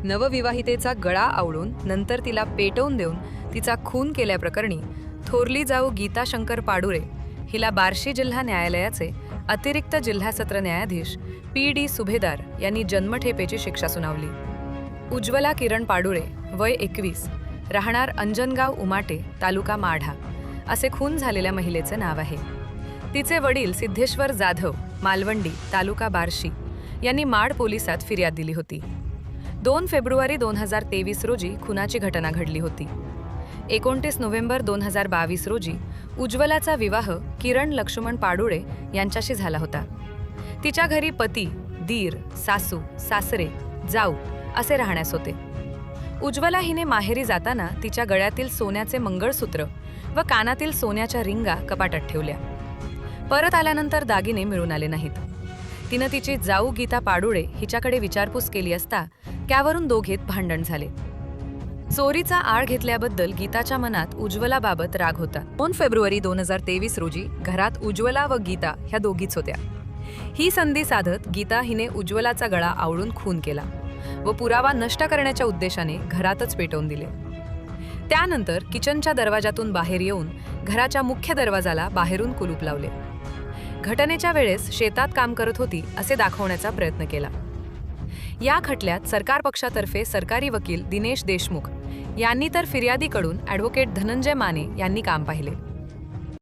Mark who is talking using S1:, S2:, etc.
S1: नवविवाहितेचा गळा आवळून नंतर तिला पेटवून देऊन तिचा खून केल्याप्रकरणी थोरली जाऊ गीता शंकर पाडुरे हिला बार्शी जिल्हा न्यायालयाचे अतिरिक्त जिल्हा सत्र न्यायाधीश PD सुभेदार यांनी जन्मठेपेची शिक्षा सुनावली। उज्ज्वला किरण पाडुळे, वय 21, राहणार अंजनगाव उमाटे, तालुका माढा असे खून झालेल्या महिलेचे नाव आहे। तिचे वडील सिद्धेश्वर जाधव, मालवंडी, तालुका बार्शी यांनी माड पोलिसात फिर्याद दिली होती। 2 फेब्रुवारी 2023 रोजी खुनाची घटना घडली होती। 29 नोव्हेंबर 2022 रोजी उज्ज्वलाचा विवाह किरण लक्ष्मण पाडुळे यांच्याशी झाला होता। तिच्या घरी पती, दीर, सासू, सासरे, जाऊ असे राहण्यास होते। उज्ज्वला हिने माहेरी जाताना तिच्या गळ्यातील सोन्याचे मंगळसूत्र व कानातील सोन्याच्या रिंगा कपाटात ठेवल्या। परत आल्यानंतर दागिने मिळून आले नाहीत। तिनं तिची जाऊ गीता पाडुळे हिच्याकडे विचारपूस केली असता त्यावरून दोघेत भांडण झाले। चोरीचा आळ घेतल्याबद्दल गीताच्या मनात उज्ज्वलाबाबत राग होता। 2 फेब्रुवारी 2023 रोजी घरात उज्ज्वला व गीता ह्या दोघीच होत्या। ही संधी साधत गीता हिने उज्ज्वलाचा गळा आवळून खून केला व पुरावा नष्ट करण्याच्या उद्देशाने घरातच पेटवून दिले। त्यानंतर किचनच्या दरवाजातून बाहेर येऊन घराच्या मुख्य दरवाजाला बाहेरून कुलूप लावले। घटनेच्या वेळेस शेतात काम करत होती असे दाखवण्याचा प्रयत्न केला। या खटल्यात सरकार पक्षातर्फे सरकारी वकील दिनेश देशमुख यांनी तर फिर्यादीकडून ॲडव्होकेट धनंजय माने यांनी काम पाहिले।